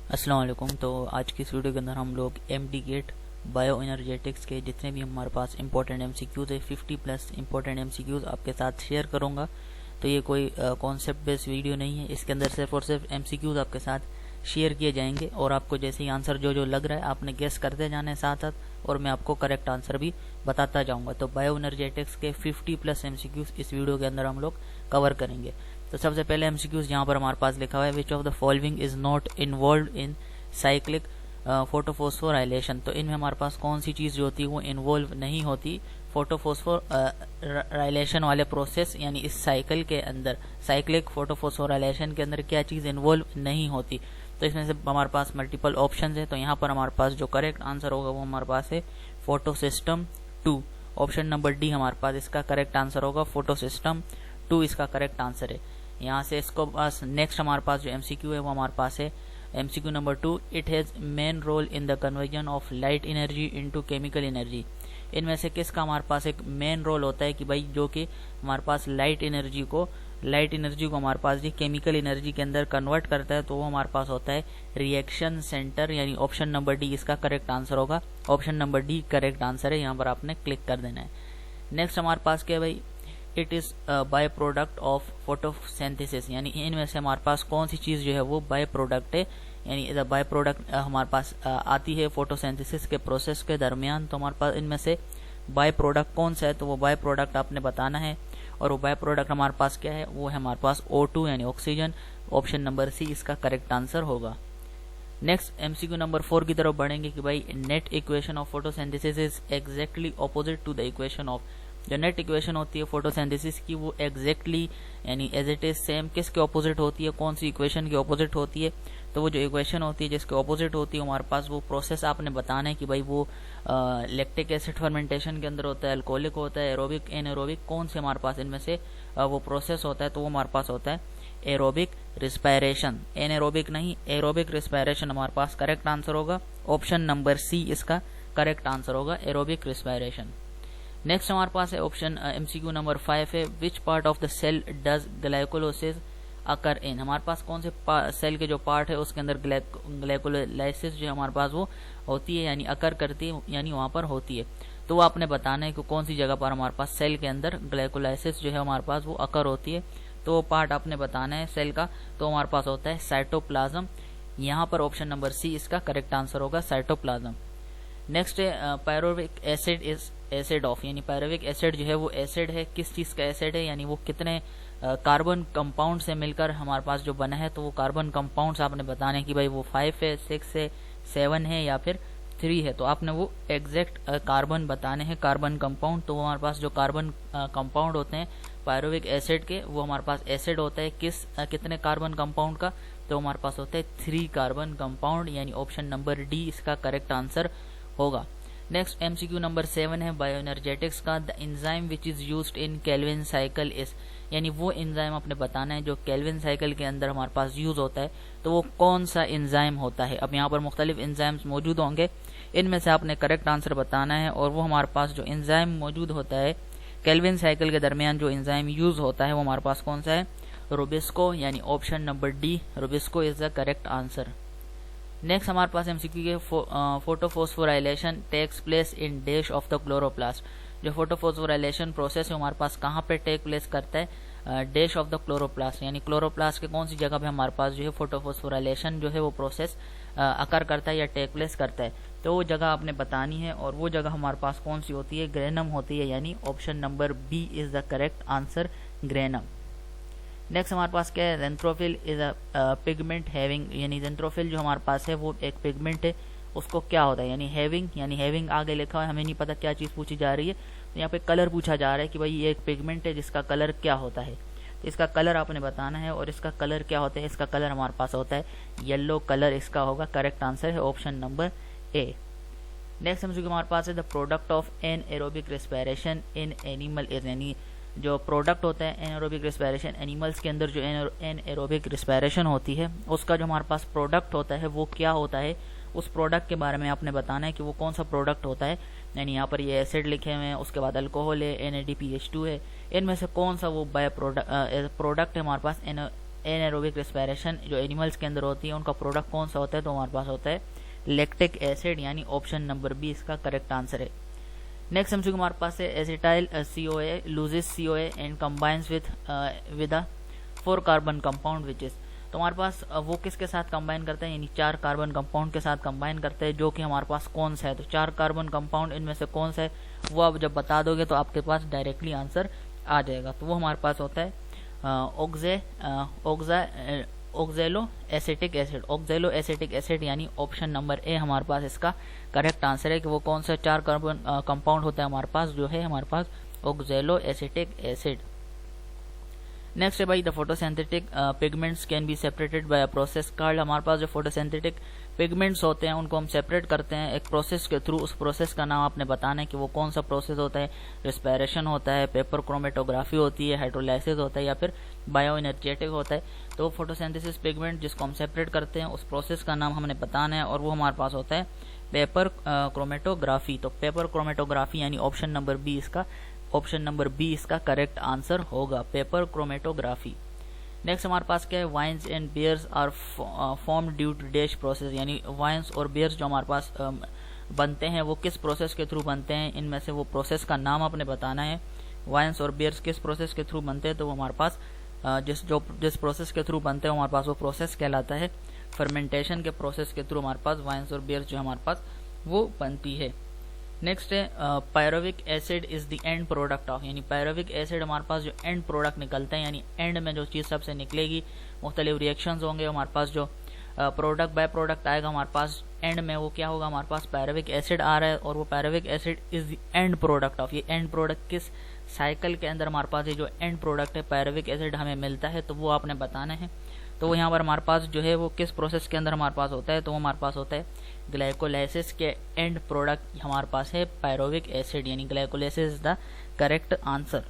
अस्सलाम वालेकुम। तो आज की इस वीडियो के अंदर हम लोग एमडी गेट बायो एनर्जेटिक्स के जितने भी हमारे पास इंपॉर्टेंट एमसीक्यूज है 50 प्लस इंपॉर्टेंट एमसीक्यूज आपके साथ शेयर करूंगा। तो ये कोई कॉन्सेप्ट बेस्ड वीडियो नहीं है, इसके अंदर सिर्फ और सिर्फ एमसीक्यूज आपके साथ शेयर किए जाएंगे और आपको जैसे ही आंसर जो जो लग रहा है आपने गेस करते जाना है साथ साथ, और मैं आपको करेक्ट आंसर भी बताता जाऊंगा। तो बायो एनर्जेटिक्स के 50 प्लस एमसीक्यूज इस वीडियो के अंदर हम लोग कवर करेंगे। तो सबसे पहले एमसीक्यूज यहाँ पर हमारे पास लिखा हुआ है, which of the following is not involve in cyclic photophosphorylation. तो इनमें हमारे पास कौन सी चीज जो होती है वो इन्वॉल्व नहीं होती फोटोफोस्फोराइलेशन वाले प्रोसेस, यानी इस साइकिल के अंदर साइक्लिक फोटोफोस्फोराइलेशन के अंदर क्या चीज इन्वॉल्व नहीं होती। तो इसमें से हमारे पास मल्टीपल ऑप्शन है। तो यहाँ पर हमारे पास जो करेक्ट आंसर होगा वो हमारे पास है फोटोसिस्टम 2। ऑप्शन नंबर डी हमारे पास इसका करेक्ट आंसर होगा, फोटोसिस्टम 2 इसका करेक्ट आंसर है। यहाँ से इसको पास नेक्स्ट हमारे पास जो एमसीक्यू है वो हमारे पास है MCQ number 2, it has main role in the conversion of light energy into chemical energy. इनमें से किसका हमारे पास एक मेन रोल होता है कि भाई जो कि हमारे पास लाइट एनर्जी को हमारे पास जी केमिकल एनर्जी के अंदर कन्वर्ट करता है, तो वो हमारे पास होता है रिएक्शन सेंटर, यानी ऑप्शन नंबर डी इसका करेक्ट आंसर होगा। Option number D correct answer है, यहाँ पर आपने क्लिक कर देना है। नेक्स्ट हमारे पास क्या है भाई, it is by product of photosynthesis, यानी इनमें से हमारे पास कौन सी चीज जो है वो बाय प्रोडक्ट है, यानी बाय प्रोडक्ट हमारे पास आती है फोटोसिंथेसिस के प्रोसेस के दरमियान। तो हमारे पास इनमें से बाय प्रोडक्ट कौन सा है, तो वो बाय प्रोडक्ट आपने बताना है। और वो बाय प्रोडक्ट हमारे पास क्या है, वो है हमारे पास O2 यानी ऑक्सीजन। ऑप्शन नंबर सी इसका करेक्ट आंसर होगा। नेक्स्ट एमसीक्यू नंबर 4 की तरफ बढ़ेंगे कि भाई net equation of photosynthesis is exactly opposite to the equation of. जो नेट इक्वेशन होती है फोटोसिंथेसिस की वो एग्जैक्टली यानी एज इट इज सेम किसके ऑपोजिट होती है, कौन सी इक्वेशन की ऑपोजिट होती है। तो वो जो इक्वेशन होती है जिसके ऑपोजिट होती है हमारे पास वो प्रोसेस आपने बताना है कि भाई वो लैक्टिक एसिड फर्मेंटेशन के अंदर होता है, अल्कोहलिक होता है, एरोबिक, एनएरोबिक, कौन से हमारे पास इनमें से वो प्रोसेस होता है। तो वो हमारे पास होता है एरोबिक रिस्पायरेशन, एनएरोबिक नहीं एरोबिक रिस्पायरेशन हमारे पास करेक्ट आंसर होगा। ऑप्शन नंबर सी इसका करेक्ट आंसर होगा, एरोबिक रिस्पायरेशन। नेक्स्ट हमारे पास है ऑप्शन एमसीक्यू नंबर 5 है, which part of the cell does glycolysis occur in. हमारे पास कौन से सेल के जो पार्ट है उसके अंदर ग्लाइकोलाइसिस जो हमारे पास वो होती है, यानी अकर करती है, यानी वहां पर होती है। तो वो आपने बताना है कि कौन सी जगह पर हमारे पास सेल के अंदर ग्लाइकोलाइसिस जो है हमारे पास वो अकर होती है। तो वो पार्ट आपने बताना है सेल का, तो हमारे पास होता है साइटोप्लाज्म। यहाँ पर ऑप्शन नंबर सी इसका करेक्ट आंसर होगा, साइटोप्लाज्म। नेक्स्ट है pyruvic acid is acid of, यानी पायरोविक एसिड जो है वो एसिड है, किस चीज का एसिड है, यानी वो कितने कार्बन कंपाउंड से मिलकर हमारे पास जो बना है। तो वो कार्बन कंपाउंड्स आपने बताने कि भाई वो 5 है, 6 है, 7 है या फिर 3 है। तो आपने वो एग्जैक्ट कार्बन बताने हैं, कार्बन कंपाउंड। तो हमारे पास जो कार्बन कंपाउंड होते हैं पायरोविक एसिड के, वो हमारे पास एसिड होता है कितने कार्बन कंपाउंड का, तो हमारे पास होता है 3 कार्बन कंपाउंड, यानी ऑप्शन नंबर डी इसका करेक्ट आंसर होगा। नेक्स्ट एमसीक्यू नंबर 7 है बायोएनर्जेटिक्स का, the enzyme which is used in Calvin cycle is, यानी वो एंजाइम आपने बताना है जो केल्विन साइकिल के अंदर हमारे पास यूज होता है। तो वो कौन सा एंजाइम होता है। अब यहाँ पर मुख्तलिफ एंजाइम्स मौजूद होंगे, इनमें से आपने करेक्ट आंसर बताना है। और वो हमारे पास जो एंजाइम मौजूद होता है केल्विन साइकिल के दरमियान जो एंजाइम यूज होता है वो हमारे पास कौन सा है, रोबिस्को, यानी option number D rubisco is the correct answer. Next हमारे पास एमसीक्यू के photophosphorylation takes place in dash of the chloroplast. जो फोटोफोस्फोराइलेशन प्रोसेस है हमारे पास कहाँ पे टेक प्लेस करता है, डैश ऑफ द क्लोरोप्लास्ट, यानी क्लोरोप्लास्ट के कौन सी जगह पे हमारे पास जो है फोटोफोस्फोराइलेशन जो है वो प्रोसेस अकर करता है या टेक प्लेस करता है। तो वो जगह आपने बतानी है, और वो जगह हमारे पास कौन सी होती है, ग्रेनम होती है, यानी option number B is the correct answer, granum. Next हमारे पास क्या है, xanthophyll is a pigment having, यानी जेंथ्रोफिल जो हमारे पास है वो एक पिगमेंट है, उसको क्या होता है, यानी हैविंग, यानी हैविंग आगे लिखा है, हमें नहीं पता क्या चीज पूछी जा रही है। तो यहाँ पे कलर पूछा जा रहा है कि भाई ये एक पिगमेंट है जिसका कलर क्या होता है। तो इसका कलर आपने बताना है, और इसका कलर क्या होता है, इसका कलर हमारे पास होता है येलो कलर, इसका होगा करेक्ट आंसर है ऑप्शन नंबर ए। नेक्स्ट हमसे हमारे पास है the product of anaerobic respiration in animal is, यानी जो प्रोडक्ट होता है एनएरोबिक रेस्पिरेशन एनिमल्स के अंदर जो एनएरोबिक रेस्पिरेशन होती है उसका जो हमारे पास प्रोडक्ट होता है वो क्या होता है, उस प्रोडक्ट के बारे में आपने बताना है कि वो कौन सा प्रोडक्ट होता है। यानी यहाँ पर ये एसिड लिखे हुए हैं, उसके बाद अल्कोहल है, NADPH2 है, इनमें से कौन सा वो बाय प्रोडक्ट है हमारे पास एनारोबिक रेस्पिरेशन जो एनिमल्स के अंदर होती है उनका प्रोडक्ट कौन सा होता है, तो हमारे पास होता है लैक्टिक एसिड, यानी ऑप्शन नंबर बी इसका करेक्ट आंसर है। नेक्स्ट एमसीक्यू हमारे पास है acetyl CoA loses CoA and combines with a 4 carbon compound which is, तो हमारे पास वो किसके साथ कंबाइन करते हैं, यानी 4 कार्बन कंपाउंड के साथ कंबाइन करते हैं, जो कि हमारे पास कौन सा है, तो 4 कार्बन कंपाउंड इनमें से कौन सा है वो आप जब बता दोगे तो आपके पास डायरेक्टली आंसर आ जाएगा। तो वो हमारे पास होता है ऑक्जेलो एसिटिक एसिड, ऑक्जेलो एसिटिक एसिड, यानी ऑप्शन नंबर ए हमारे पास इसका करेक्ट आंसर है कि वो कौन सा 4 कार्बन कंपाउंड होता है हमारे पास, जो है हमारे पास ऑक्जेलो एसिटिक एसिड। नेक्स्ट है भाई the photosynthetic pigments can be separated by a process called, हमारे पास जो फोटोसिंथेटिक पिगमेंट्स होते हैं उनको हम सेपरेट करते हैं एक प्रोसेस के थ्रू, उस प्रोसेस का नाम आपने बताना है कि वो कौन सा प्रोसेस होता है, रेस्पिरेशन होता है, पेपर क्रोमेटोग्राफी होती है, हाइड्रोलाइसिस होता है या फिर बायो एनर्जेटिक होता है। तो फोटोसिंथेसिस पिगमेंट जिसको हम सेपरेट करते हैं उस प्रोसेस का नाम हमने बताना है और वो हमारे पास होता है पेपर क्रोमेटोग्राफी। तो पेपर क्रोमेटोग्राफी यानी ऑप्शन नंबर बी इसका करेक्ट आंसर होगा, पेपर क्रोमेटोग्राफी। नेक्स्ट हमारे पास क्या है, wines and beers are form due to dash process, यानी वाइन्स और बियर्स जो हमारे पास बनते हैं वो किस प्रोसेस के थ्रू बनते हैं, इनमें से वो प्रोसेस का नाम आपने बताना है। वाइन्स और बियर्स किस प्रोसेस के थ्रू बनते हैं, तो वो हमारे पास जिस प्रोसेस के थ्रू बनते हैं हमारे पास वो प्रोसेस कहलाता है फर्मेंटेशन के प्रोसेस के थ्रू हमारे पास वाइन्स और बियर्स जो हमारे पास वो बनती है। नेक्स्ट है pyruvic acid is the end product of, यानी पायरोविक एसिड हमारे पास जो एंड प्रोडक्ट निकलता है, यानी एंड में जो चीज़ सबसे निकलेगी, मुख्तलिफ रिएक्शंस होंगे, हमारे पास जो प्रोडक्ट बाय प्रोडक्ट आएगा हमारे पास एंड में वो क्या होगा, हमारे पास पायरोविक एसिड आ रहा है और वो pyruvic acid is the end product of, ये एंड प्रोडक्ट किस साइकिल के अंदर हमारे पास ये जो एंड प्रोडक्ट है पायरोविक एसिड हमें मिलता है, तो वो आपने बताना है। तो यहाँ पर हमारे पास जो है वो किस प्रोसेस के अंदर हमारे पास होता है, तो वो हमारे पास होता है ग्लाइकोलाइसिस के एंड प्रोडक्ट हमारे पास है पायरोविक एसिड, यानी glycolysis is the correct answer.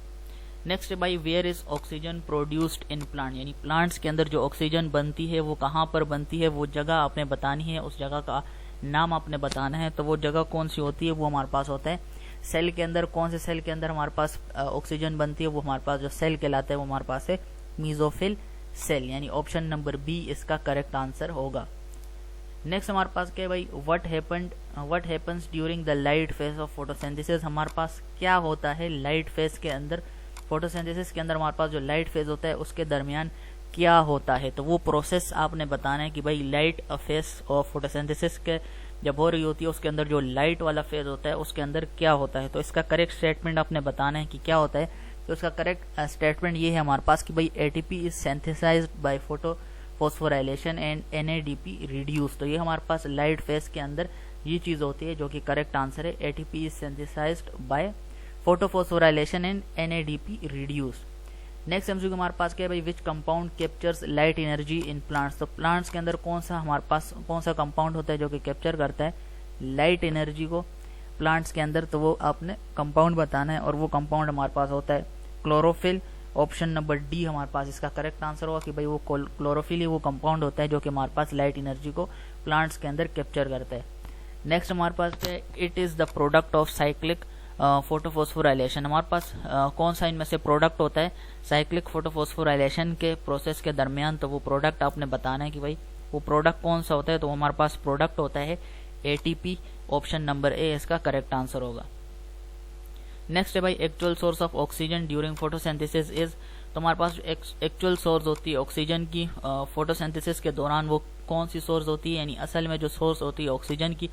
Next भाई where is oxygen produced in plant, यानी प्लांट्स के अंदर जो ऑक्सीजन बनती है वो कहाँ पर बनती है, वो जगह आपने बतानी है, उस जगह का नाम आपने बताना है। तो वो जगह कौन सी होती है, वो हमारे पास होता है सेल के अंदर। कौन से सेल के अंदर हमारे पास ऑक्सीजन बनती है, वो हमारे पास जो सेल कहलाता है वो हमारे पास है मीजोफिल सेल, यानी ऑप्शन नंबर बी इसका करेक्ट आंसर होगा। नेक्स्ट हमारे पास क्या है भाई, what happens during the light phase of photosynthesis, हमारे पास क्या होता है लाइट फेज के अंदर, फोटोसिंथेसिस के अंदर हमारे पास जो लाइट फेज होता है उसके दरमियान क्या होता है, तो वो प्रोसेस आपने बताना है कि भाई लाइट फेज ऑफ फोटोसिंथेसिस के जब हो रही होती है उसके अंदर जो लाइट वाला फेज होता है उसके अंदर क्या होता है, तो इसका करेक्ट स्टेटमेंट आपने बताना है कि क्या होता है। तो इसका करेक्ट स्टेटमेंट ये है हमारे पास कि भाई ATP is synthesised by photophosphorylation and NADP reduce, तो ये हमारे पास लाइट फेज के अंदर ये चीज होती है जो कि करेक्ट आंसर है, ATP is synthesised by photophosphorylation and NADP reduce. Next MCQ हमारे पास क्या है भाई, which compound captures light energy in plants, तो प्लांट्स के अंदर कौन सा हमारे पास कौन सा कंपाउंड होता है जो कि कैप्चर करता है लाइट एनर्जी को प्लांट्स के अंदर, तो वो आपने कंपाउंड बताना है और वो कंपाउंड हमारे पास होता है क्लोरोफिल, ऑप्शन नंबर डी हमारे पास इसका करेक्ट आंसर होगा कि भाई वो क्लोरोफिल ही वो कंपाउंड होता है जो कि हमारे पास लाइट एनर्जी को प्लांट्स के अंदर कैप्चर करता है। नेक्स्ट हमारे पास क्या है, it is the product of cyclic photophosphorylation, हमारे पास कौन सा इनमें से प्रोडक्ट होता है साइक्लिक फोटोफॉस्फोराइलेशन के प्रोसेस के दरमियान, तो वो प्रोडक्ट आपने बताना है कि भाई वो प्रोडक्ट कौन सा होता है, तो हमारे पास प्रोडक्ट होता है ATP, ऑप्शन नंबर ए इसका करेक्ट आंसर होगा। नेक्स्ट है भाई actual source of oxygen during photosynthesis is, तो हमारे पास एक्चुअल सोर्स होती है ऑक्सीजन की फोटोसिंथेसिस के दौरान, वो कौन सी सोर्स होती है, यानी असल में जो सोर्स होती है ऑक्सीजन की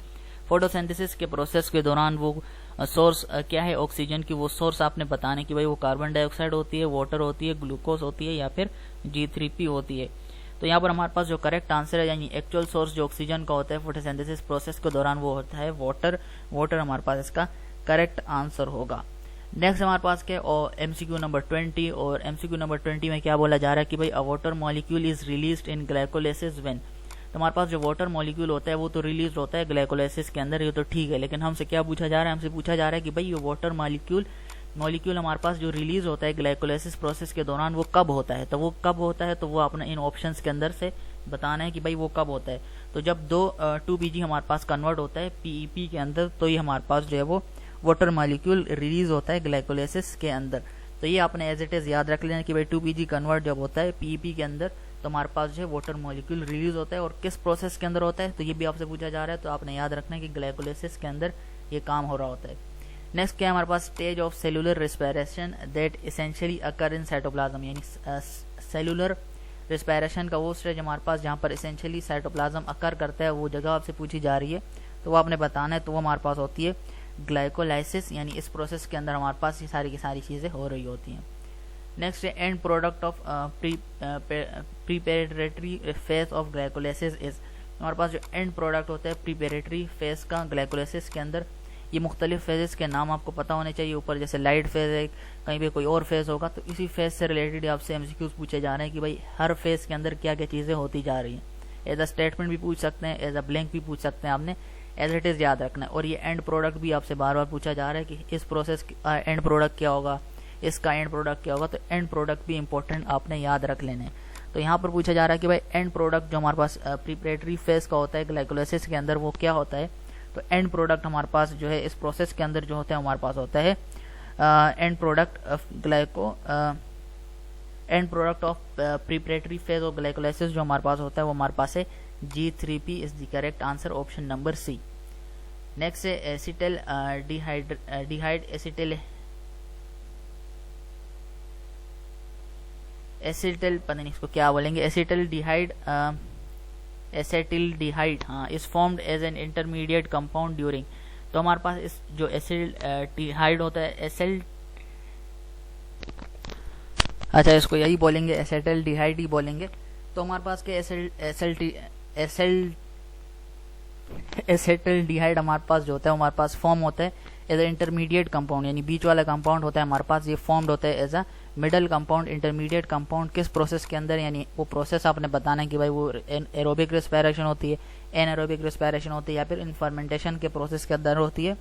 फोटोसिंथेसिस के प्रोसेस के दौरान वो सोर्स क्या है ऑक्सीजन की, वो सोर्स आपने बताना है कि भाई वो कार्बन डाइऑक्साइड होती है, वाटर होती है, ग्लूकोज होती है या फिर G3P होती है। तो यहाँ पर हमारे पास जो करेक्ट आंसर है, यानी एक्चुअल सोर्स जो ऑक्सीजन का होता है फोटोसिंथेसिस प्रोसेस के दौरान वो होता है वाटर हमारे पास इसका करेक्ट आंसर होगा। नेक्स्ट हमारे पास क्या MCQ नंबर 20, और MCQ नंबर 20 में क्या बोला जा रहा है कि भाई अ water molecule is released in glycolysis when, तो हमारे पास जो वाटर मॉलिक्यूल होता है वो तो रिलीज होता है ग्लाइकोलाइसिस के अंदर, ये तो ठीक है, लेकिन हमसे क्या पूछा जा रहा है, हमसे पूछा जा रहा है कि भाई ये वाटर मॉलिक्यूल हमारे पास जो रिलीज होता है ग्लाइकोलाइसिस प्रोसेस के दौरान वो कब होता है, तो वो कब होता है, तो वो आपने इन ऑप्शंस के अंदर से बताना है कि भाई वो कब होता है। तो जब 2PG हमारे पास कन्वर्ट होता है PEP के अंदर, तो ये हमारे पास जो है वो वाटर मॉलिक्यूल रिलीज होता है ग्लाइकोलाइसिस के अंदर। तो ये आपने एज इट इज याद रख लेना कि भाई 2PG कन्वर्ट जब होता है PEP के अंदर, तो हमारे पास जो है वाटर मॉलिक्यूल रिलीज होता है, और किस प्रोसेस के अंदर होता है तो ये भी आपसे पूछा जा रहा है, तो आपने याद रखना है कि ग्लाइकोलाइसिस के अंदर ये काम हो रहा होता है। नेक्स्ट क्या है हमारे पास, stage of cellular respiration that essentially occur in cytoplasm, यानी सेलुलर रेस्पिरेशन का वो स्टेज हमारे पास जहाँ पर एसेंशियली साइटोप्लाज्म अकर करता है, वो जगह आपसे पूछी जा रही है, तो वो आपने बताना है। तो वो हमारे पास होती है ग्लाइकोलाइसिस, यानी इस प्रोसेस के अंदर हमारे पास ये सारी की सारी चीज़ें हो रही होती हैं। नेक्स्ट है end product of preparatory phase of glycolysis is, हमारे पास जो एंड प्रोडक्ट होता है प्रीपेरेटरी फेज का ग्लाइकोलाइसिस के अंदर, ये मुख्तलिफ फेजेस के नाम आपको पता होने चाहिए। ऊपर जैसे लाइट फेज है, कहीं पे कोई और फेज होगा, तो इसी फेज से रिलेटेड आपसे एमसीक्यूज पूछे जा रहे हैं कि भाई हर फेज के अंदर क्या क्या चीज़ें होती जा रही हैं। एज अ स्टेटमेंट भी पूछ सकते हैं, एज अ ब्लैंक भी पूछ सकते हैं, आपने एज इट इज़ याद रखना है। और ये एंड प्रोडक्ट भी आपसे बार बार पूछा जा रहा है कि इस प्रोसेस एंड प्रोडक्ट क्या होगा, इसका एंड प्रोडक्ट क्या होगा, तो एंड प्रोडक्ट भी इंपॉर्टेंट आपने याद रख लेने। तो यहाँ पर पूछा जा रहा है कि भाई एंड प्रोडक्ट जो हमारे पास प्रीपरेटरी फेज का होता है ग्लाइकोलाइसिस के अंदर, वो क्या होता है। तो एंड प्रोडक्ट हमारे पास जो है इस प्रोसेस के अंदर जो होता है हमारे पास होता है end product of end product of preparatory phase of glycolysis जो हमारे पास होता है वो हमारे पास है G3P is the correct answer, option number C. Next है एसिटल डिहाइड एसिटल पता नहीं इसको क्या बोलेंगे, एसिटिल्डिहाइड हाँ, is formed as an intermediate compound during. तो हमारे पास इस जो एसिटिल्डिहाइड होता है अच्छा इसको यही बोलेंगे, एसिटिल्डिहाइड ही बोलेंगे। तो हमारे पास के एसिटिल्डिहाइड हमारे पास जो होता है हमारे पास फॉर्म होता है एज अ इंटरमीडिएट कंपाउंड, यानी बीच वाला कंपाउंड होता है हमारे पास, ये फॉर्म्ड होता है as a middle compound, intermediate compound. किस प्रोसेस के अंदर, यानी वो प्रोसेस आपने बताना है कि भाई वो एरोबिक रेस्पिरेशन होती है, एनारोबिक रेस्पिरेशन होती है, या फिर इन फर्मेंटेशन के प्रोसेस के अंदर होती है।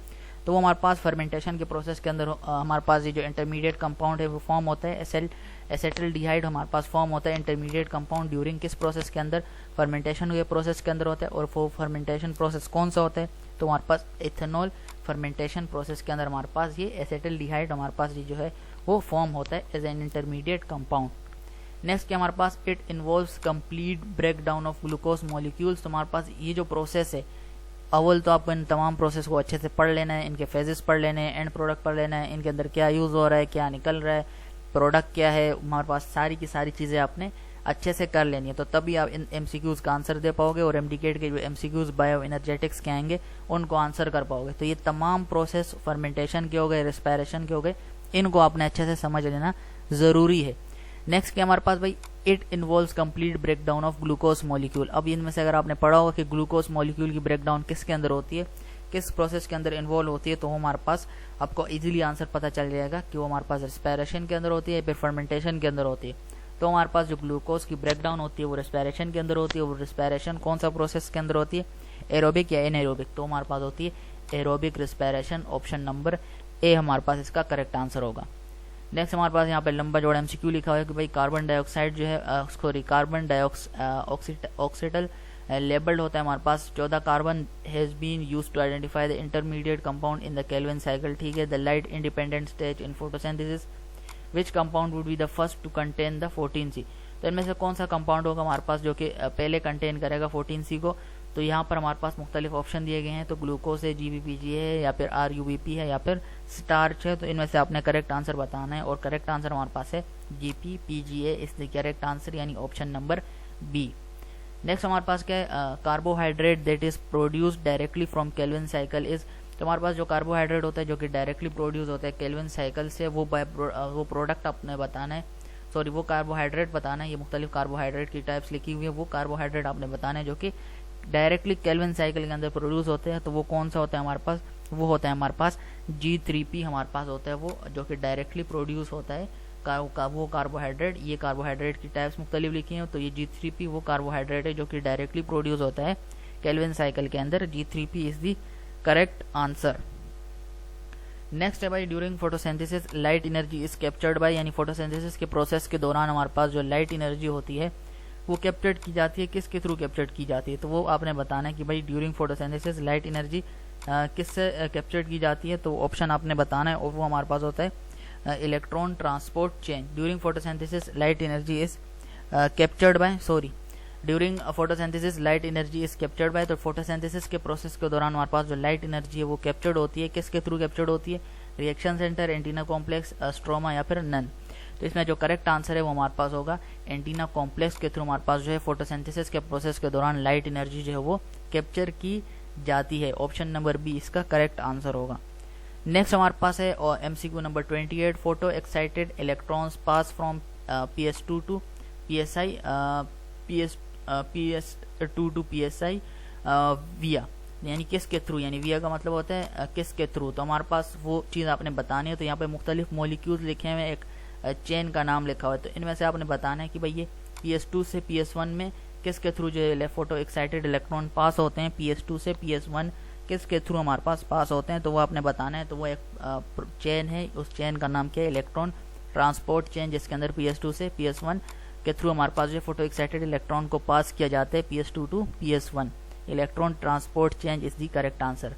तो वो हमारे पास फर्मेंटेशन के प्रोसेस के अंदर हमारे पास ये जो इंटरमीडिएट कंपाउंड है वो फॉर्म होता है। एसिटिल्डिहाइड हमारे पास फॉर्म होता है इंटरमीडिएट कंपाउंड ड्यूरिंग किस प्रोसेस के अंदर, फर्मेंटेशन हुए प्रोसेस के अंदर होता है। और वो फर्मेंटेशन प्रोसेस कौन सा होता है, तो हमारे पास इथेनॉल फर्मेंटेशन प्रोसेस के अंदर हमारे पास ये एसिटिल्डिहाइड हमारे पास ये जो है वो फॉर्म होता है as an intermediate compound. Next क्या हमारे पास, it involves complete break down of glucose molecules. तो हमारे पास ये जो प्रोसेस है, अव्वल तो आपको इन तमाम प्रोसेस को अच्छे से पढ़ लेना है, इनके फेजेस पढ़ लेने हैं, एंड प्रोडक्ट पढ़ लेना है, इनके अंदर क्या यूज हो रहा है, क्या निकल रहा है, प्रोडक्ट क्या है, हमारे पास सारी की सारी चीजें आपने अच्छे से कर लेनी है। तो तभी आप इन एमसीक्यूज का आंसर दे पाओगे, और एमडीकेट के जो एमसीक्यूज बायो एनर्जेटिक्स के आएंगे उनको आंसर कर पाओगे। तो ये तमाम प्रोसेस फर्मेंटेशन के हो गए, रेस्पिरेशन के हो गए, इनको आपने अच्छे से समझ लेना जरूरी है। नेक्स्ट क्या हमारे पास भाई, it involves complete break down of glucose molecule. अब इनमें से अगर आपने पढ़ा होगा कि ग्लूकोज मॉलिक्यूल की ब्रेक डाउन किसके अंदर होती है, किस प्रोसेस के अंदर इन्वॉल्व होती है, तो वो हमारे पास आपको इजीली आंसर पता चल जाएगा कि वो हमारे पास रेस्पिरेशन के अंदर होती है, फिर फर्मेंटेशन के अंदर होती है। तो हमारे पास जो ग्लूकोज की ब्रेक डाउन होती है वो रेस्पिरेशन के अंदर होती है। वो रेस्पिरेशन कौन सा प्रोसेस के अंदर होती है, एरोबिक या एनारोबिक, तो हमारे पास होती है एरोबिक रेस्पिरेशन, ऑप्शन नंबर ए हमारे पास इसका करेक्ट आंसर होगा। नेक्स्ट हमारे पास यहाँ पे लंबा जोड़ा एमसीक्यू लिखा हुआ है कि भाई कार्बन डाइऑक्साइड जो है कार्बन डाइऑक्सीडल लेबल्ड होता है हमारे पास 14 carbon has been used to identify the intermediate compound in the Calvin cycle. ठीक है, the light independent stage in photosynthesis which compound would be the first to contain the 14C। तो इनमें से कौन सा कंपाउंड होगा हमारे पास जो कि पहले कंटेन करेगा 14C को। तो यहाँ पर हमारे पास मुख्तलिफ ऑप्शन दिए गए हैं, तो ग्लूकोज है, GBPG है, या फिर RUBP है, या फिर स्टार्च है। तो इनमें से आपने करेक्ट आंसर बताना है, और करेक्ट आंसर हमारे पास है GPPGA is the correct answer, यानी ऑप्शन नंबर बी। नेक्स्ट हमारे पास क्या है, carbohydrate that is produced directly from Calvin cycle is. तो हमारे पास जो कार्बोहाइड्रेट होता है जो कि डायरेक्टली प्रोड्यूस होता है केल्विन साइकिल से, वो प्रोडक्ट आपने बताना है, सॉरी वो कार्बोहाइड्रेट बताना है। ये मुख्तलिफ कार्बोहाइड्रेट की टाइप्स लिखी हुई है, वो कार्बोहाइड्रेट आपने बताना है जो कि डायरेक्टली केल्विन साइकिल के अंदर प्रोड्यूस होते हैं। तो वो कौन सा होता है हमारे पास, वो होता है हमारे पास G3P हमारे पास होता है, वो जो कि डायरेक्टली प्रोड्यूस होता है वो कार्बोहाइड्रेट। ये कार्बोहाइड्रेट की टाइप्स मुख्तलिफ लिखी हैं, तो ये G3P वो कार्बोहाइड्रेट है जो कि डायरेक्टली प्रोड्यूस होता है केल्विन साइकिल के अंदर। G3P is the correct answer. Next है भाई, during photosynthesis light energy is captured by, यानी फोटोसिंथेसिस के प्रोसेस के दौरान हमारे पास जो लाइट एनर्जी होती है वो कैप्चर्ड की जाती है, किसके थ्रू कैप्चर्ड की जाती है। तो वो आपने बताना है कि भाई ड्यूरिंग फोटोसिंथेसिस लाइट एनर्जी किससे कैप्चर्ड की जाती है। तो ऑप्शन आपने बताना है, और वो हमारे पास होता है electron transport chain. During photosynthesis light energy is captured by during photosynthesis light energy is captured by, तो फोटोसिंथेसिस के प्रोसेस के दौरान हमारे पास जो लाइट एनर्जी है वो कैप्चर्ड होती है, किसके थ्रू कैप्चर्ड होती है, reaction centre, antenna complex, stroma या फिर नन। तो इसमें जो करेक्ट आंसर है वो हमारे पास होगा एंटीना कॉम्प्लेक्स के थ्रू हमारे पास जो है फोटोसिंथेसिस के प्रोसेस के दौरान लाइट एनर्जी जो है वो कैप्चर की जाती है। ऑप्शन नंबर बी इसका करेक्ट आंसर होगा। नेक्स्ट हमारे पास है MCQ number 28, photo excited electrons pass from PS2 to PSI, PS2 to PSI via, यानी किसके थ्रू, यानी विया का मतलब होता है किसके थ्रू। तो हमारे पास वो चीज़ आपने बतानी है। तो यहाँ पे मुख्तलिफ मॉलिक्यूल्स लिखे हुए, एक चेन का नाम लिखा हुआ है, तो इनमें से आपने बताना है कि भाई ये PS2 से PS1 में किसके थ्रू जो है फोटो एक्साइटेड इलेक्ट्रॉन पास होते हैं, PS2 से PS1 किसके थ्रू हमारे पास होते हैं, तो वो आपने बताना है। तो वो एक चेन है, उस चेन का नाम क्या है, इलेक्ट्रॉन ट्रांसपोर्ट चेन, जिसके अंदर PS2 से PS1 के थ्रू हमारे पास जो फोटो एक्साइटेड इलेक्ट्रॉन को पास किया जाता है, PS2 to PS1, electron transport change is the correct answer.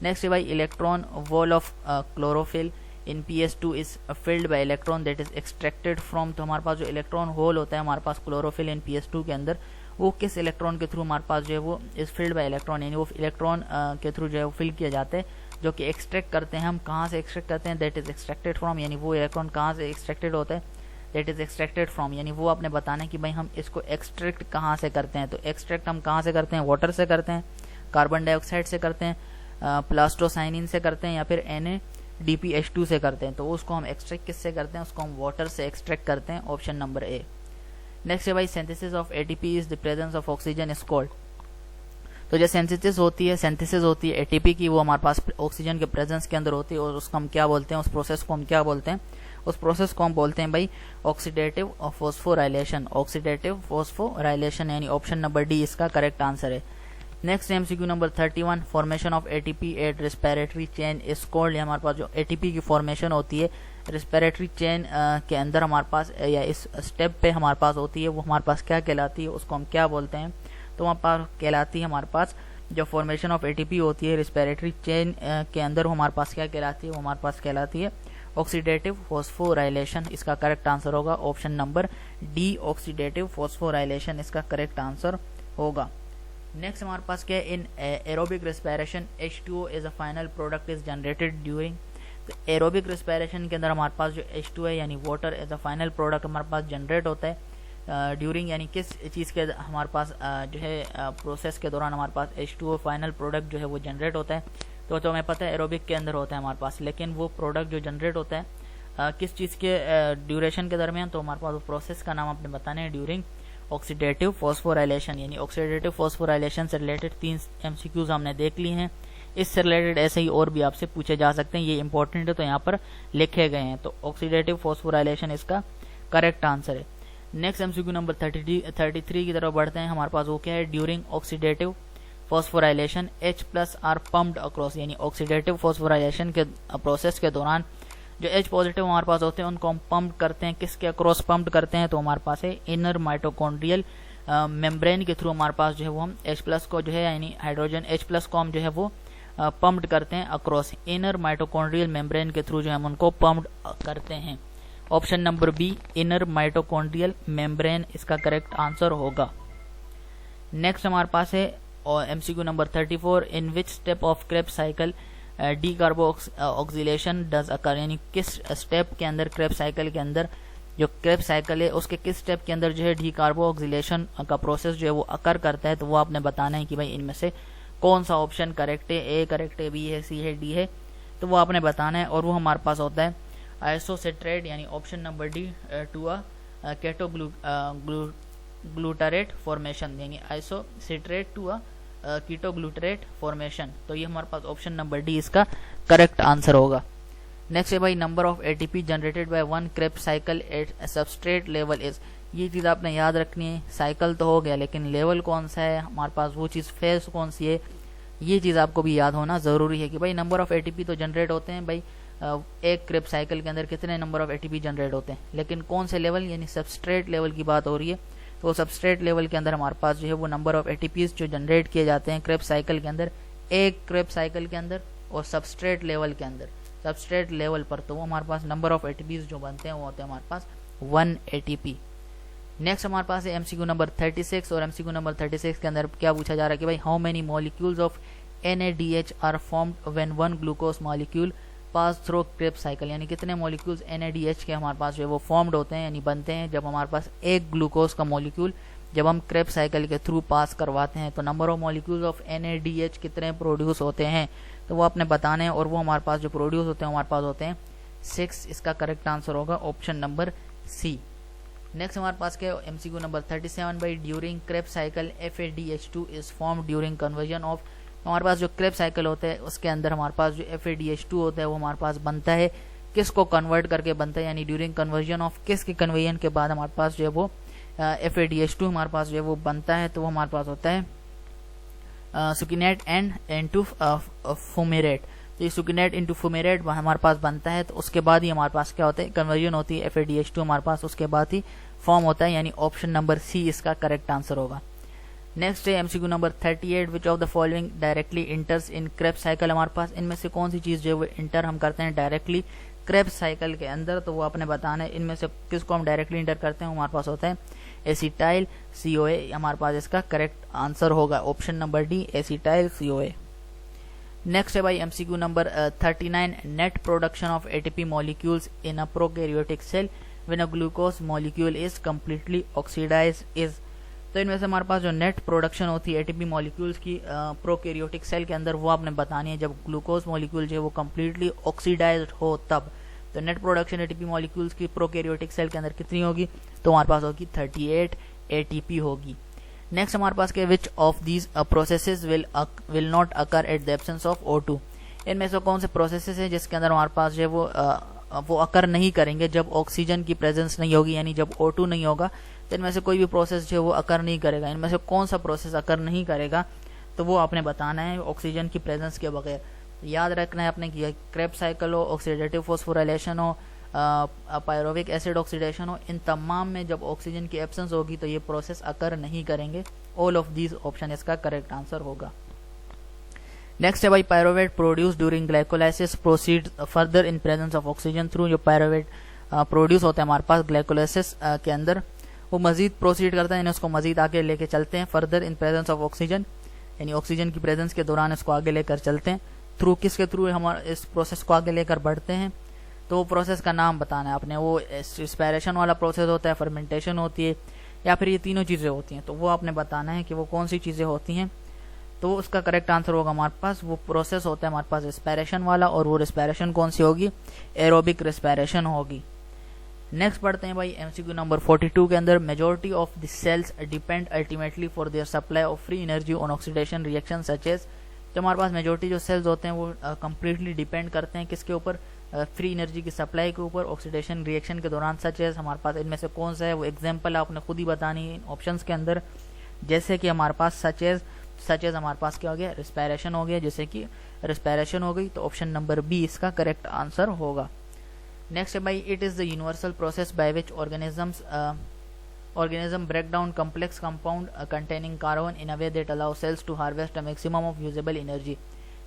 Next है भाई electron wall of chlorophyll in PS2 is filled by electron that is extracted from, तो हमारे पास जो इलेक्ट्रॉन होल होता है हमारे पास क्लोरोफिल इन PS2 के अंदर, वो किस इलेक्ट्रॉन के थ्रू हमारे पास जो है वो इज फिल्ड बाय इलेक्ट्रॉन, यानी वो इलेक्ट्रॉन के थ्रू जो है वो फिल किया जाता है, जो कि एक्सट्रैक्ट करते हैं हम, कहाँ से एक्सट्रैक्ट करते हैं, दैट इज एक्सट्रैक्टेड फ्रॉम, यानी वो इलेक्ट्रॉन कहाँ से एक्सट्रैक्टेड होता है, दैट इज एक्सट्रैक्टेड फ्रॉम, यानी वो आपने बताना है कि भाई हम इसको एक्सट्रैक्ट कहाँ से करते हैं। तो एक्सट्रैक्ट हम कहाँ से करते हैं, वाटर से करते हैं, कार्बन डाइऑक्साइड से करते हैं, प्लास्टोसाइनिन से करते हैं, या फिर NADPH2 से करते हैं। तो उसको हम एक्सट्रैक्ट किससे करते हैं, उसको हम वाटर से एक्सट्रैक्ट करते हैं। Option number A. नेक्स्ट है भाई synthesis of ATP is the presence of oxygen is called, तो जो सिंथेसिस होती है ATP की, वो हमारे पास ऑक्सीजन के प्रेजेंस के अंदर होती है, और उसको हम क्या बोलते हैं, उस प्रोसेस को हम क्या बोलते हैं, उस प्रोसेस को हम बोलते हैं भाई ऑक्सीडेटिव फॉस्फोराइलेशन, ऑक्सीडेटिव फॉस्फोराइलेशन, यानी ऑप्शन नंबर डी इसका करेक्ट आंसर है। Next MCQ number 31, formation of ATP at respiratory chain is called, हमारे पास जो ATP की फॉर्मेशन होती है रेस्पिरेटरी चेन के अंदर हमारे पास, या इस स्टेप पे हमारे पास होती है, वो हमारे पास क्या कहलाती है, उसको हम क्या बोलते हैं, तो वहाँ पर कहलाती है हमारे पास जो फॉर्मेशन ऑफ ATP होती है रेस्पिरेटरी चेन के अंदर, वो हमारे पास क्या कहलाती है, वो हमारे पास कहलाती है ऑक्सीडेटिव फॉस्फोराइलेशन। इसका करेक्ट आंसर होगा option number D, oxidative phosphorylation इसका करेक्ट आंसर होगा। नेक्स्ट हमारे पास क्या है, in aerobic respiration H2O is a final product is generated during, तो एरोबिक रेस्पिरेशन के अंदर हमारे पास जो H2 है यानी water as a final product हमारे पास जनरेट होता है ड्यूरिंग, यानी किस चीज़ के हमारे पास जो है प्रोसेस के दौरान हमारे पास H2O फाइनल प्रोडक्ट जो है वो जनरेट होता है। तो हमें पता है एरोबिक के अंदर होता है हमारे पास, लेकिन वो प्रोडक्ट जो जनरेट होता है किस चीज़ के ड्यूरेशन के दरमियान, तो हमारे पास वो प्रोसेस का नाम आपने बताना है ड्यूरिंग ऑक्सीडेटिव फॉस्फोराइलेशन, यानी ऑक्सीडेटिव फॉस्फोराइलेशन से रिलेटेड 3 MCQs हमने देख ली हैं। इससे रिलेटेड ऐसे ही और भी आपसे पूछे जा सकते हैं, ये इंपॉर्टेंट है तो यहाँ पर लिखे गए हैं। तो ऑक्सीडेटिव फॉस्फोराइलेशन इसका करेक्ट आंसर है। नेक्स्ट MCQ नंबर 33 की तरफ बढ़ते हैं। हमारे पास वो क्या है, during oxidative phosphorylation H+ are pumped across, यानी ऑक्सीडेटिव फॉस्फोराइलेशन के प्रोसेस के दौरान जो H पॉजिटिव हमारे पास होते हैं उनको हम पंप करते हैं, किसके अक्रॉस पंप करते हैं, तो हमारे पास है इनर माइटोकॉन्ड्रियल मेम्ब्रेन के थ्रू हमारे पास जो है वो हम H+ को जो है यानी हाइड्रोजन H+ को हम जो है वो पंप्ड करते हैं अक्रॉस इनर माइटोकॉन्ड्रियल मेम्ब्रेन के थ्रू जो हम उनको पंप्ड करते हैं। Option number B, inner mitochondrial membrane इसका करेक्ट आंसर होगा। नेक्स्ट हमारे पास है MCQ number 34, in which step of Krebs cycle decarboxylation does occur, यानी किस स्टेप के अंदर क्रेब्स साइकिल के अंदर जो क्रेब्स साइकिल है उसके किस स्टेप के अंदर जो है डीकार्बोक्सिलेशन का प्रोसेस जो है वो अकर करता है। तो वो आपने बताना है कि भाई इनमें से कौन सा ऑप्शन करेक्ट है, ए करेक्ट है, बी है, सी है, डी है, तो वो आपने बताना है। और वो हमारे पास होता है आइसोसिट्रेट, यानी option number D to a keto glutarate formation, यानी isocitrate to a ketoglutarate formation. तो ये हमारे पास ऑप्शन नंबर डी इसका करेक्ट आंसर होगा। नेक्स्ट है भाई number of ATP generated by one Krebs cycle at substrate level is, ये चीज़ आपने याद रखनी है। साइकिल तो हो गया, लेकिन लेवल कौन सा है हमारे पास, वो चीज़ फेज कौन सी है, ये चीज़ आपको भी याद होना ज़रूरी है कि भाई नंबर ऑफ ATP तो जनरेट होते हैं भाई एक क्रेब्स साइकिल के अंदर कितने नंबर ऑफ ATP जनरेट होते हैं, लेकिन कौन से लेवल, यानी सबस्ट्रेट लेवल की बात हो रही है। तो सबस्ट्रेट लेवल के अंदर हमारे पास जो है वो नंबर ऑफ ATPs जो जनरेट किए जाते हैं क्रेब्स साइकिल के अंदर, एक क्रेब्स साइकिल के अंदर और सबस्ट्रेट लेवल के अंदर, सबस्ट्रेट लेवल पर, तो वो हमारे पास नंबर ऑफ ATPs जो बनते हैं वो होते हैं हमारे पास 1 ATP। नेक्स्ट हमारे पास है एमसीक्यू नंबर 36 और एमसीक्यू नंबर 36 के अंदर क्या पूछा जा रहा है कि भाई how many molecules of NADH are formed when one glucose molecule pass through Krebs cycle, यानी कितने मॉलिक्यूल्स NADH के हमारे पास जो है वो फॉर्म्ड होते हैं यानी बनते हैं जब हमारे पास एक ग्लूकोज का मॉलिक्यूल जब हम क्रेब्स साइकिल के थ्रू पास करवाते हैं। तो number of molecules of NADH कितने प्रोड्यूस होते हैं तो वो आपने बताने हैं, और वो हमारे पास जो प्रोड्यूस होते हैं हमारे पास होते हैं 6। इसका करेक्ट आंसर होगा ऑप्शन नंबर सी। नेक्स्ट हमारे पास क्या MCQ number 37 by during Krebs cycle FADH2 is form during conversion of. हमारे पास जो क्रेब्स साइकिल होता है उसके अंदर हमारे पास जो FADH2 होता है वो हमारे पास बनता है, किसको कन्वर्ट करके बनता है, यानी ड्यूरिंग कन्वर्जन ऑफ किसके कन्वर्जन के बाद हमारे पास जो है वो FADH2 हमारे पास जो है वो बनता है। तो वो हमारे पास होता है सुकिनेट एंड इनटू फुमेरेट। तो ये सुकिनेट इनटू फुमेरेट हमारे पास बनता है, तो उसके बाद ही हमारे पास क्या होता है कन्वर्जन होती है FADH2 हमारे पास उसके बाद ही फॉर्म होता है, यानी ऑप्शन नंबर सी इसका करेक्ट आंसर होगा। नेक्स्ट है MCQ number 38 which of the following directly इंटर्स in Krebs cycle. हमारे पास इनमें से कौन सी चीज जो है वो इंटर हम करते हैं डायरेक्टली क्रेब्स साइकिल के अंदर, तो वो आपने बताना है इनमें से किसको हम डायरेक्टली इंटर करते हैं। हमारे पास होता है एसिटाइल COA, हमारे पास इसका करेक्ट आंसर होगा option number D acetyl COA। Next है भाई MCQ number 39 net production of ATP molecules in a prokaryotic cell when a glucose molecule is completely oxidised is. तो इनमें से हमारे पास जो नेट प्रोडक्शन होती है ATP मॉलिक्यूल्स की प्रोकैरियोटिक सेल के अंदर वो आपने बतानी है जब ग्लूकोज मॉलिक्यूल जो है वो कंप्लीटली ऑक्सीडाइज्ड हो तब। तो नेट प्रोडक्शन ATP मॉलिक्यूल्स की प्रोकैरियोटिक सेल के अंदर कितनी होगी तो हमारे पास होगी 38 ATP होगी। नेक्स्ट हमारे पास क्या which of these processes will not occur at the absence of O2। इनमें से कौन से प्रोसेसेस हैं जिसके अंदर हमारे पास जो है वो अकर नहीं करेंगे जब ऑक्सीजन की प्रेजेंस नहीं होगी, यानी जब O2 नहीं होगा तो इनमें से कोई भी प्रोसेस जो है वो अकर नहीं करेगा। इनमें से कौन सा प्रोसेस अकर नहीं करेगा तो वो आपने बताना है ऑक्सीजन की प्रेजेंस के बगैर। याद रखना है आपने कि क्रेब्स साइकिल हो, ऑक्सीडेटिव फॉस्फोराइलेशन हो, पायरोविक एसिड ऑक्सीडेशन हो, इन तमाम में जब ऑक्सीजन की एब्सेंस होगी तो ये प्रोसेस अकर नहीं करेंगे। ऑल ऑफ दीज ऑप्शन इसका करेक्ट आंसर होगा। नेक्स्ट है भाई pyruvate produce during glycolysis proceed further in presence of oxygen through. जो पायरोवेट प्रोड्यूस होता है हमारे पास ग्लाइकोलाइसिस के अंदर वो मजीद प्रोसीड करता है, उसको मजीद आगे लेके चलते हैं further in presence of oxygen, यानी ऑक्सीजन की प्रेजेंस के दौरान इसको आगे लेकर चलते हैं। थ्रू किसके थ्रू हम इस प्रोसेस को आगे लेकर बढ़ते हैं तो वो प्रोसेस का नाम बताना है आपने। वो रिस्पायरेशन वाला प्रोसेस होता है, फर्मेंटेशन होती है, या फिर ये तीनों चीज़ें होती हैं। तो वो आपने बताना है कि वो कौन सी चीज़ें होती हैं। तो उसका करेक्ट आंसर होगा हमारे पास वो प्रोसेस होता है हमारे पास रिस्पायरेशन वाला, और वो रिस्पायरेशन कौन सी होगी एरोबिक रिस्पायरेशन होगी। नेक्स्ट पढ़ते हैं भाई एमसीक्यू नंबर 42 के अंदर majority of the cells depend ultimately for their supply of free energy on oxidation reaction such as. तो हमारे पास मेजॉरिटी जो सेल्स होते हैं वो कंप्लीटली डिपेंड करते हैं किसके ऊपर फ्री एनर्जी की सप्लाई के ऊपर ऑक्सीडेशन रिएक्शन के दौरान। सच एज हमारे पास इनमें से कौन सा है वो एग्जांपल आपने खुद ही बतानी है ऑप्शंस के अंदर। जैसे कि हमारे पास सच एज हमारे पास क्या हो गया रिस्पायरेशन हो गया, जैसे कि रिस्पायरेशन हो गई तो ऑप्शन नंबर बी इसका करेक्ट आंसर होगा। नेक्स्ट है भाई it is the universal process by which organism break down complex compound containing carbon in a way that allow cells to harvest a maximum of usable energy।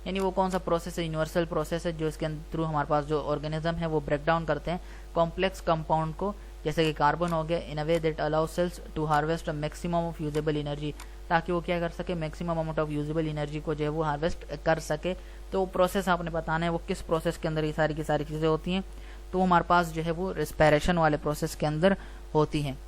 यानी वो कौन सा process है universal process है जो इसके थ्रू हमारे पास जो ऑर्गेनिज्म है वो ब्रेक डाउन करते हैं कॉम्प्लेक्स कंपाउंड को, जैसे कि कार्बन हो गया, in a way that allow cells to harvest a maximum of usable energy, ताकि वो क्या कर सके maximum amount of usable energy को जो है वो हार्वेस्ट कर सके। तो वो प्रोसेस आपने बताना है वो किस प्रोसेस के अंदर ये सारी की सारी चीज़ें होती हैं। तो हमारे पास जो है वो रिस्पायरेशन वाले प्रोसेस के अंदर होती हैं।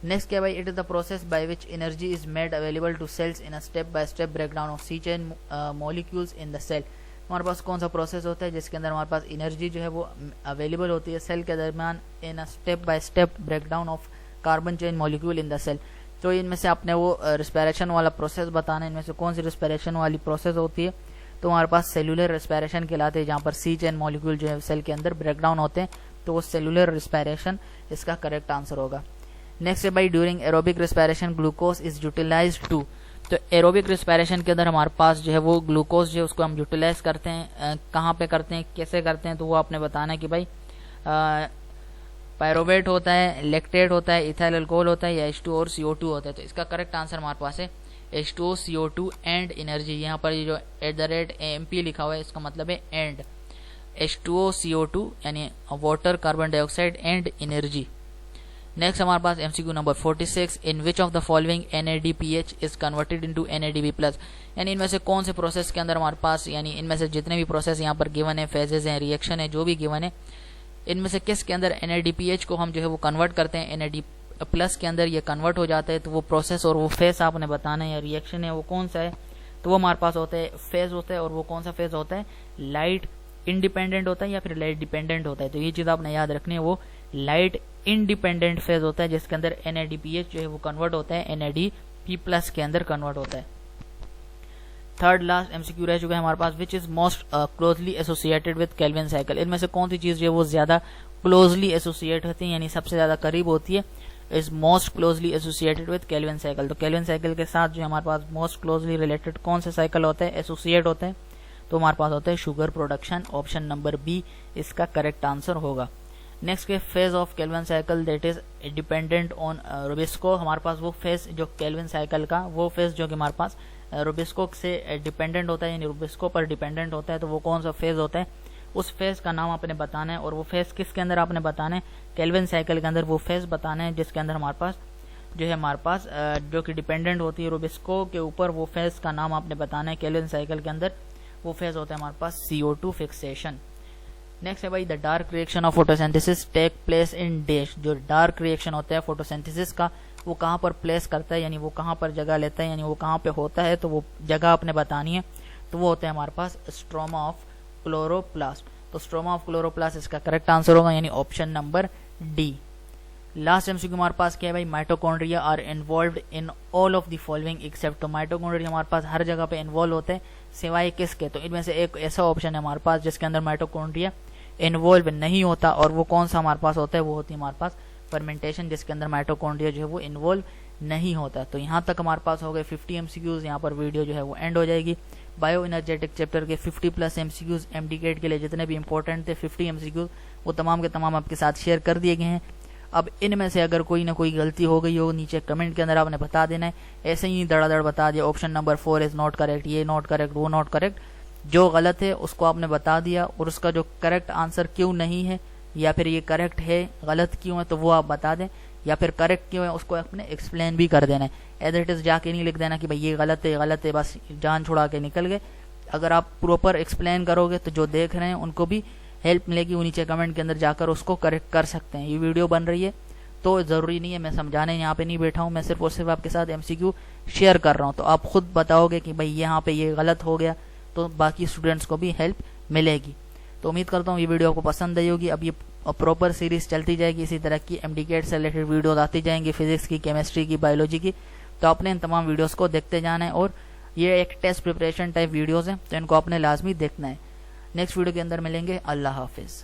नेक्स्ट क्या भाई it is the process by which energy is made available to cells in a step by step breakdown of C chain molecules in the cell. हमारे पास कौन सा प्रोसेस होता है जिसके अंदर हमारे पास एनर्जी जो है वो अवेलेबल होती है सेल के दरमियान in a step by step breakdown of carbon chain molecule in the cell. तो इनमें से आपने वो रिस्पायरेशन वाला प्रोसेस बताना है, इनमें से कौन सी रिस्पायरेशन वाली प्रोसेस होती है। तो हमारे पास सेलुलर रिस्पायरेशन कहलाते हैं, जहाँ पर सी चेन मॉलिक्यूल जो है सेल के अंदर ब्रेकडाउन होते हैं, तो वो सेलुलर रिस्पायरेशन इसका करेक्ट आंसर होगा। नेक्स्ट है भाई during aerobic respiration glucose is utilised to. तो एरोबिक रिस्पायरेशन के अंदर हमारे पास जो है वो ग्लूकोज जो है उसको हम यूटिलाइज करते हैं, कहाँ पे करते हैं कैसे करते हैं, तो वो आपने बताना है कि भाई पायरोवेट होता है, लैक्टेट होता है, इथाइल अल्कोहल होता है, या H2 और CO2 होता है। तो इसका करेक्ट आंसर हमारे पास है H2O CO2 एंड एनर्जी। यहाँ पर ये जो @AMP लिखा हुआ है इसका मतलब है एंड, H2O CO2 यानी water carbon dioxide and energy. Next हमारे पास MCQ number 46, in which of the following NADPH is converted into NADP+, यानी इनमें से कौन से प्रोसेस के अंदर हमारे पास, यानी इनमें से जितने भी प्रोसेस यहाँ पर गिवन है, फेजेस हैं, रिएक्शन है, जो भी गिवन है, इनमें से किस के अंदर NADPH को हम जो है वो कन्वर्ट करते हैं, NAD+ के अंदर ये कन्वर्ट हो जाता है। तो वो प्रोसेस और वो फेज आपने बताना है, या रिएक्शन है वो कौन सा है। तो वो हमारे पास होता है फेज होता है, और वो कौन सा फेज होता है, लाइट इंडिपेंडेंट होता है या फिर लाइट डिपेंडेंट होता है। तो ये चीज आपने याद रखनी है, वो लाइट इंडिपेंडेंट फेज होता है जिसके अंदर NADPH जो है वो कन्वर्ट होता है NADP+ के अंदर कन्वर्ट होता है। थर्ड लास्ट MCQ रह चुका है हमारे पास, which is most closely associated with Calvin cycle. इनमें से कौन सी चीज जो है वो ज्यादा क्लोजली एसोसिएट होती है, यानी सबसे ज्यादा करीब होती है, is most closely associated with Calvin cycle. तो केल्विन साइकिल के साथ जो हमारे पास मोस्ट क्लोजली रिलेटेड कौन सा साइकिल होता है, एसोसिएट होता है, तो हमारे पास होता है sugar production. Option number B इसका करेक्ट आंसर होगा। नेक्स्ट के phase of Calvin cycle that is dependent on rubisco. हमारे पास वो फेज जो केल्विन साइकिल का, वो फेज जो कि हमारे पास रोबिस्को से डिपेंडेंट होता है, यानी रोबिस्को पर डिपेंडेंट होता है, तो वो कौन सा फेज होता है, उस फेज का नाम आपने बताना है। और वो फेज किसके अंदर आपने बताना है, केल्विन साइकिल के अंदर वो फेज बताना है जिसके अंदर हमारे पास जो है हमारे पास जो कि डिपेंडेंट होती है रोबिस्को के ऊपर, वो फेज का नाम आपने बताना है। केल्विन साइकिल के अंदर वो फेज होता है हमारे पास CO2 फिक्सेशन। नेक्स्ट है भाई, the dark reaction of photosynthesis take place in dash. जो डार्क रिएक्शन होता है फोटोसिंथेसिस का, वो कहाँ पर प्लेस करता है, यानी वो कहाँ पर जगह लेता है, यानी वो कहाँ पे होता है, तो वो जगह आपने बतानी है। तो वो होता है हमारे पास स्ट्रोमा ऑफ क्लोरोप्लास्ट। तो स्ट्रोमा ऑफ क्लोरोप्लास्ट इसका करेक्ट आंसर होगा, यानी option number D. Last MCQ हमारे पास क्या है भाई, mitochondria are involved in all of the following except. तो माइटोकॉन्ड्रिया हमारे पास हर जगह पे इन्वॉल्व होते हैं सिवाय किसके, तो इनमें से एक ऐसा ऑप्शन है हमारे पास जिसके अंदर माइटोकॉन्ड्रिया इन्वॉल्व नहीं होता, और वो कौन सा हमारे पास होता है, वो होती है हमारे पास फर्मेंटेशन, जिसके अंदर माइटोकॉन्ड्रिया जो है वो इन्वॉल्व नहीं होता। तो यहाँ तक हमारे पास हो गए 50 MCQs। यहाँ पर वीडियो जो है वो एंड हो जाएगी। बायो एनर्जेटिक चैप्टर के 50+ MCQs MDCAT के लिए जितने भी इंपॉर्टेंट थे 50 MCQs, वो तमाम के तमाम आपके साथ शेयर कर दिए गए हैं। अब इनमें से अगर कोई ना कोई गलती हो गई हो, नीचे कमेंट के अंदर आपने बता देना है, ऐसे ही धड़ाधड़ बता दिया option number 4 is not correct, ये नॉट करेक्ट, वो नॉट करेक्ट। जो गलत है उसको आपने बता दिया, और उसका जो करेक्ट आंसर क्यों नहीं है, या फिर ये करेक्ट है गलत क्यों है, तो वो आप बता दें, या फिर करेक्ट क्यों है उसको आपने एक्सप्लेन भी कर देना है। एज इट इज जाके नहीं लिख देना कि भाई ये गलत है बस जान छुड़ा के निकल गए। अगर आप प्रॉपर एक्सप्लेन करोगे तो जो देख रहे हैं उनको भी हेल्प मिलेगी, वो नीचे कमेंट के अंदर जाकर उसको करेक्ट कर सकते हैं। ये वीडियो बन रही है तो जरूरी नहीं है मैं समझाने यहाँ पे नहीं बैठा हूँ, मैं सिर्फ और सिर्फ आपके साथ MCQ शेयर कर रहा हूँ। तो आप खुद बताओगे कि भाई यहाँ पे ये गलत हो गया, तो बाकी स्टूडेंट्स को भी हेल्प मिलेगी। तो उम्मीद करता हूँ ये वीडियो आपको पसंद आई होगी। अब ये प्रॉपर सीरीज चलती जाएगी, इसी तरह की MDCAT से रिलेटेड वीडियोस आती जाएंगी, फिजिक्स की, केमिस्ट्री की, बायोलॉजी की। तो आपने इन तमाम वीडियोस को देखते जाना है, और ये एक टेस्ट प्रिपरेशन टाइप वीडियोस हैं, तो इनको आपने लाजमी देखना है। नेक्स्ट वीडियो के अंदर मिलेंगे। अल्लाह हाफिज।